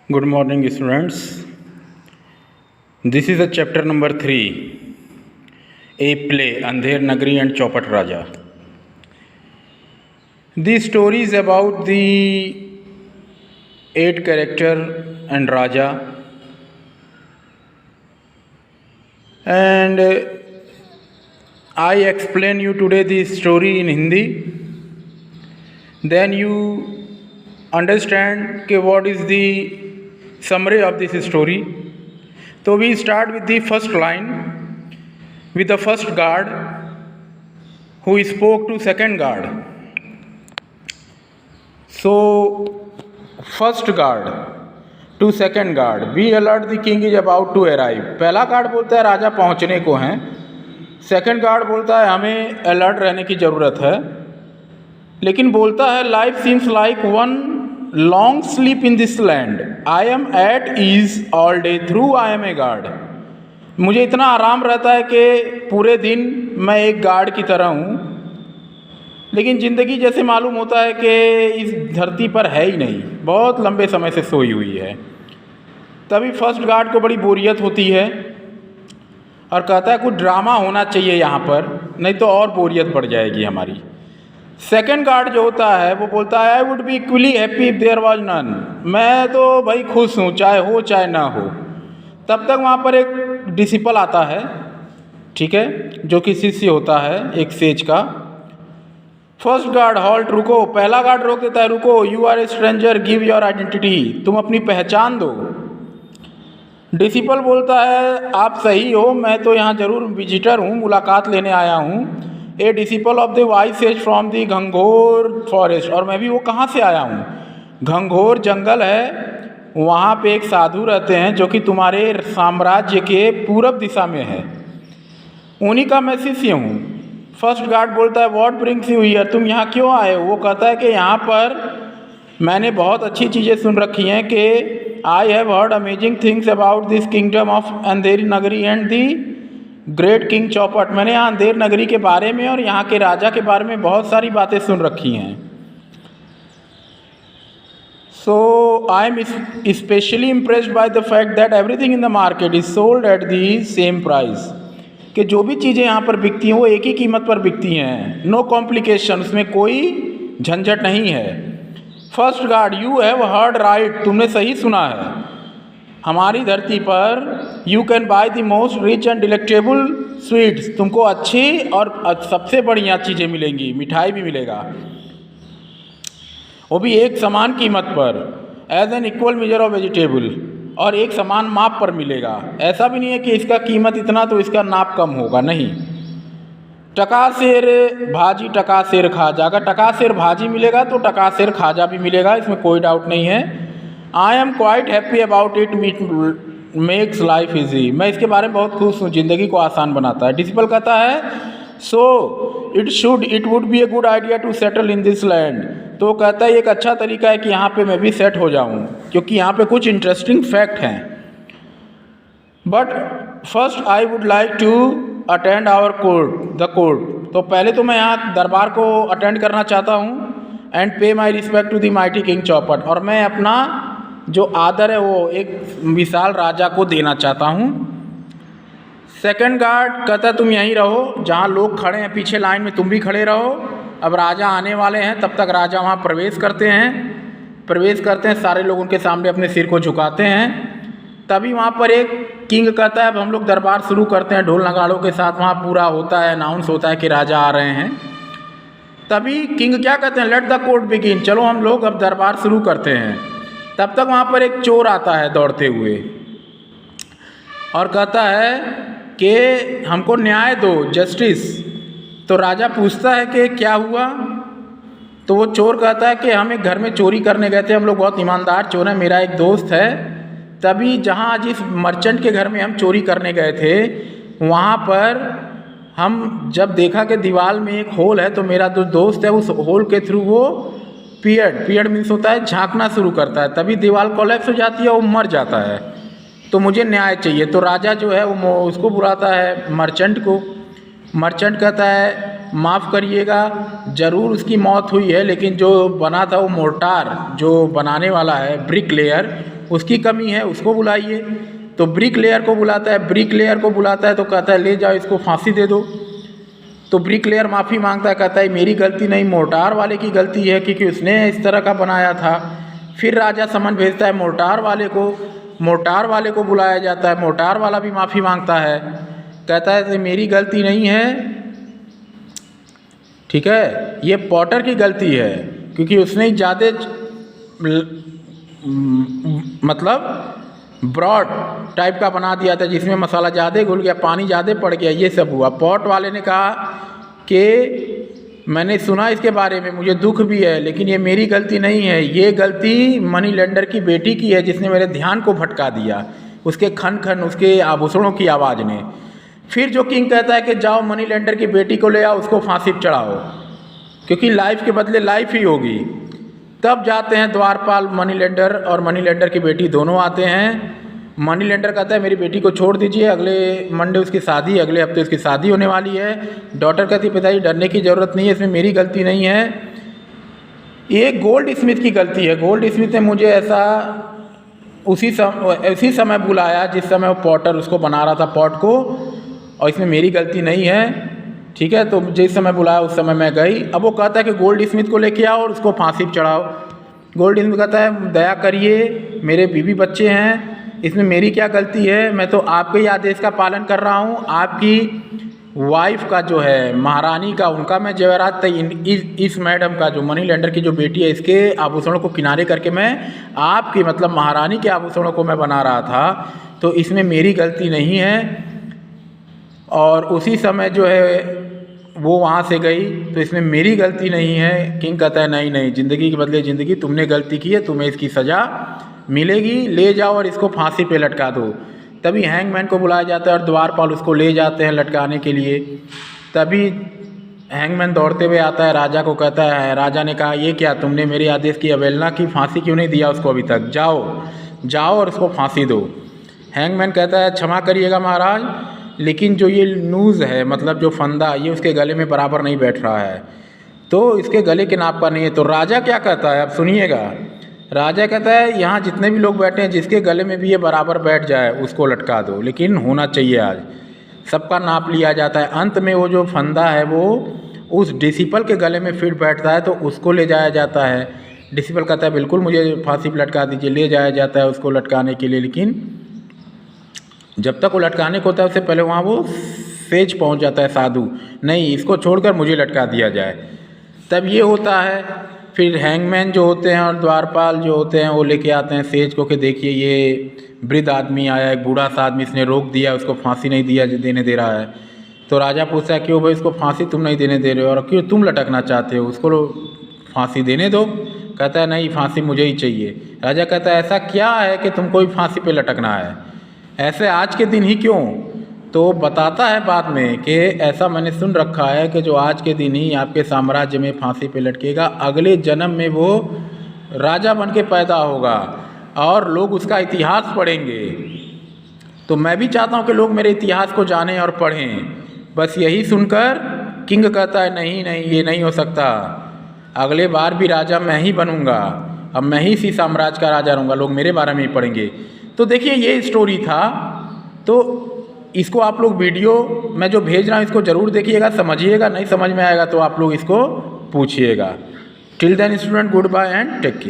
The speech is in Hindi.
Good morning, students. This is the chapter number 3, a play, Andher Nagari and Chaupat Raja. The story is about the 8 character and Raja, and I explain you today the story in Hindi. Then you understand what is the summary of this story. So we start with the first line, with the first guard who spoke to second guard. So first guard to second guard, we alert the king is about to arrive. पहला गार्ड बोलता है राजा पहुंचने को हैं. सेकंड गार्ड बोलता है हमें अलर्ट रहने की ज़रूरत है. लेकिन बोलता है life seems like one long sleep in this land. I am at ease all day through I am a guard. मुझे इतना आराम रहता है कि पूरे दिन मैं एक गार्ड की तरह हूँ, लेकिन ज़िंदगी जैसे मालूम होता है कि इस धरती पर है ही नहीं, बहुत लंबे समय से सोई हुई है. तभी फर्स्ट गार्ड को बड़ी बोरियत होती है और कहता है कुछ ड्रामा होना चाहिए यहाँ पर, नहीं तो और बोरियत बढ़ जाएगी हमारी. सेकेंड गार्ड जो होता है वो बोलता है I would be equally happy if there was none. मैं तो भाई खुश हूँ चाहे हो चाहे ना हो. तब तक वहाँ पर एक डिसिपल आता है, ठीक है, जो कि शिष्य होता है एक सेज का. फर्स्ट गार्ड हॉल्ट, रुको. पहला गार्ड रोक देता है, रुको, you are a stranger, give your identity. तुम अपनी पहचान दो. डिसिपल बोलता है आप सही हो, मैं तो यहाँ ज़रूर विजिटर हूँ, मुलाकात लेने आया हूँ. A disciple of the wise sage from the घंघोर फॉरेस्ट. और मैं भी वो कहाँ से आया हूँ, घंघोर जंगल है, वहाँ पे एक साधु रहते हैं जो कि तुम्हारे साम्राज्य के पूरब दिशा में है, उन्हीं का मैं शिष्य हूँ. फर्स्ट गार्ड बोलता है व्हाट ब्रिंग्स यू हियर, तुम यहाँ क्यों आए हो. वो कहता है कि यहाँ पर मैंने बहुत अच्छी चीज़ें सुन रखी हैं कि I have heard amazing things about this kingdom of Andheri Nagari and the great king चौपट. मैंने यहाँ अंधेर नगरी के बारे में और यहाँ के राजा के बारे में बहुत सारी बातें सुन रखी हैं. So I am specially impressed by the fact that everything in the market is sold at the same price. कि जो भी चीज़ें यहाँ पर बिकती हैं वो एक ही कीमत पर बिकती हैं. नो कॉम्प्लिकेशन, उसमें कोई झंझट नहीं है. First guard you have heard right, तुमने सही सुना है. हमारी धरती पर you can by the most rich and delectable sweets, तुमको अच्छी और सबसे बढ़िया चीज़ें मिलेंगी, मिठाई भी मिलेगा, वो भी एक समान कीमत पर. As an equal measure of vegetable, और एक समान माप पर मिलेगा. ऐसा भी नहीं है कि इसका कीमत इतना तो इसका नाप कम होगा, नहीं. टका शेर भाजी टका शेर खाजा, अगर टका शेर भाजी मिलेगा तो टका शेर खाजा भी मिलेगा, इसमें कोई डाउट नहीं है. I am quite happy about it, makes life easy, मैं इसके बारे में बहुत खुश हूँ, ज़िंदगी को आसान बनाता है. डिसिपल कहता है so it would be a good idea to settle in this land. तो कहता है एक अच्छा तरीका है कि यहाँ पे मैं भी सेट हो जाऊँ, क्योंकि यहाँ पे कुछ इंटरेस्टिंग फैक्ट हैं. But first I would like to attend our the court. तो पहले तो मैं यहाँ दरबार को अटेंड करना चाहता हूँ. And pay my respect to the mighty king Chaupat, और मैं अपना जो आदर है वो एक विशाल राजा को देना चाहता हूँ. सेकंड गार्ड कहता तुम यहीं रहो, जहाँ लोग खड़े हैं पीछे लाइन में तुम भी खड़े रहो. अब राजा आने वाले हैं, तब तक राजा वहाँ प्रवेश करते हैं. सारे लोग उनके सामने अपने सिर को झुकाते हैं. तभी वहाँ पर एक किंग कहता है अब हम लोग दरबार शुरू करते हैं. ढोल नगाड़ों के साथ वहाँ पूरा होता है, अनाउंस होता है कि राजा आ रहे हैं. तभी किंग क्या कहते हैं लेट द कोर्ट बिगिन, चलो हम लोग अब दरबार शुरू करते हैं. तब तक वहाँ पर एक चोर आता है दौड़ते हुए और कहता है कि हमको न्याय दो, जस्टिस. तो राजा पूछता है कि क्या हुआ. तो वो चोर कहता है कि हम एक घर में चोरी करने गए थे, हम लोग बहुत ईमानदार चोर हैं, मेरा एक दोस्त है. तभी जहाँ जिस मर्चेंट के घर में हम चोरी करने गए थे वहाँ पर हम जब देखा कि दीवार में एक होल है, तो मेरा जो दोस्त है उस होल के थ्रू वो पियर्ड मीन्स होता है झांकना शुरू करता है. तभी दीवार कोलैप्स हो जाती है, वो मर जाता है. तो मुझे न्याय चाहिए. तो राजा जो है वो उसको बुलाता है मर्चेंट को. मर्चेंट कहता है माफ़ करिएगा, ज़रूर उसकी मौत हुई है, लेकिन जो बना था वो मोर्टार जो बनाने वाला है ब्रिक लेयर, उसकी कमी है, उसको बुलाइए। तो ब्रिक लेयर को बुलाता है, ब्रिक लेयर को बुलाता है तो कहता है ले जाओ इसको फांसी दे दो। तो ब्रिक लेयर माफ़ी मांगता है, कहता है मेरी गलती नहीं, मोर्टार वाले की गलती है क्योंकि उसने इस तरह का बनाया था। फिर राजा समन भेजता है मोर्टार वाले को, मोर्टार वाले को बुलाया जाता है, मोर्टार वाला भी माफ़ी मांगता है, कहता है मेरी गलती नहीं है, ठीक है, ये पॉटर की गलती है क्योंकि उसने ज़्यादा मतलब ब्रॉड टाइप का बना दिया था जिसमें मसाला ज़्यादा घुल गया, पानी ज़्यादा पड़ गया, ये सब हुआ। पॉट वाले ने कहा कि मैंने सुना इसके बारे में, मुझे दुख भी है, लेकिन ये मेरी गलती नहीं है, ये गलती मनी लेंडर की बेटी की है जिसने मेरे ध्यान को भटका दिया उसके खन खन उसके आभूषणों की आवाज़ ने। फिर जो किंग कहता है कि जाओ मनी लेंडर की बेटी को ले आओ, उसको फांसी पर चढ़ाओ क्योंकि लाइफ के बदले लाइफ ही होगी। तब जाते हैं द्वारपाल, मनी लेंडर और मनी लेंडर की बेटी दोनों आते हैं। मनी लेंडर कहता है मेरी बेटी को छोड़ दीजिए, अगले मंडे उसकी शादी, अगले हफ्ते उसकी शादी होने वाली है। डॉटर कहती है पिताजी डरने की ज़रूरत नहीं है, इसमें मेरी गलती नहीं है, ये गोल्ड स्मिथ की गलती है। गोल्ड स्मिथ ने मुझे ऐसा उसी समय बुलाया जिस समय वो पॉटर उसको बना रहा था पॉट को, और इसमें मेरी गलती नहीं है, ठीक है। तो जिस समय बुलाया उस समय मैं गई। अब वो कहता है कि गोल्ड स्मिथ को लेके आओ और उसको फांसी पर चढ़ाओ। गोल्ड स्मिथ कहता है दया करिए, मेरे बीवी बच्चे हैं, इसमें मेरी क्या गलती है, मैं तो आपके ही आदेश का पालन कर रहा हूँ। आपकी वाइफ का जो है महारानी का, उनका मैं जेवरात इस मैडम का जो मनी लेंडर की जो बेटी है इसके आभूषणों को किनारे करके मैं आपकी मतलब महारानी के आभूषणों को मैं बना रहा था, तो इसमें मेरी गलती नहीं है। और उसी समय जो है वो वहाँ से गई, तो इसमें मेरी गलती नहीं है। किंग कहता है नहीं नहीं, ज़िंदगी के बदले ज़िंदगी, तुमने गलती की है, तुम्हें इसकी सज़ा मिलेगी, ले जाओ और इसको फांसी पे लटका दो। तभी हैंगमैन को बुलाया जाता है और द्वारपाल उसको ले जाते हैं लटकाने के लिए। तभी हैंगमैन दौड़ते हुए आता है, राजा को कहता है, राजा ने कहा ये क्या, तुमने मेरे आदेश की अवहेलना की, फांसी क्यों नहीं दिया उसको अभी तक, जाओ जाओ और उसको फांसी दो। हैंगमैन कहता है क्षमा करिएगा महाराज, लेकिन जो ये नूज़ है मतलब जो फंदा, ये उसके गले में बराबर नहीं बैठ रहा है, तो इसके गले के नाप का नहीं है। तो राजा क्या कहता है, अब सुनिएगा। राजा कहता है यहाँ जितने भी लोग बैठे हैं जिसके गले में भी ये बराबर बैठ जाए उसको लटका दो, लेकिन होना चाहिए आज। सबका नाप लिया जाता है। अंत में वो जो फंदा है वो उस डिसिपल के गले में फिट बैठता है तो उसको ले जाया जाता है। डिसिपल कहता है बिल्कुल मुझे फांसी पर लटका दीजिए, ले जाया जाता है उसको लटकाने के लिए। लेकिन जब तक वो लटकाने को होता है उससे पहले वहाँ वो सेज पहुँच जाता है साधु, नहीं इसको छोड़कर मुझे लटका दिया जाए। तब ये होता है। फिर हैंगमैन जो होते हैं और द्वारपाल जो होते हैं वो लेके आते हैं सेज को कि देखिए ये वृद्ध आदमी आया, एक बूढ़ा सा आदमी, इसने रोक दिया, उसको फांसी नहीं देने दे रहा है। तो राजा पूछता है क्यों भाई इसको फांसी तुम नहीं देने दे रहे हो और क्यों तुम लटकना चाहते हो, उसको फांसी देने दो। कहता है नहीं फांसी मुझे ही चाहिए। राजा कहता है ऐसा क्या है कि तुमको ही फांसी पे लटकना है, ऐसे आज के दिन ही क्यों? तो बताता है बाद में कि ऐसा मैंने सुन रखा है कि जो आज के दिन ही आपके साम्राज्य में फांसी पे लटकेगा, अगले जन्म में वो राजा बन के पैदा होगा और लोग उसका इतिहास पढ़ेंगे। तो मैं भी चाहता हूँ कि लोग मेरे इतिहास को जानें और पढ़ें। बस यही सुनकर किंग कहता है नहीं नहीं ये नहीं हो सकता, अगले बार भी राजा मैं ही बनूँगा, अब मैं ही इसी साम्राज्य का राजा रहूँगा, लोग मेरे बारे में ही पढ़ेंगे। तो देखिए ये स्टोरी था। तो इसको आप लोग वीडियो मैं जो भेज रहा हूँ इसको ज़रूर देखिएगा, समझिएगा, नहीं समझ में आएगा तो आप लोग इसको पूछिएगा। Till then student, goodbye and take care.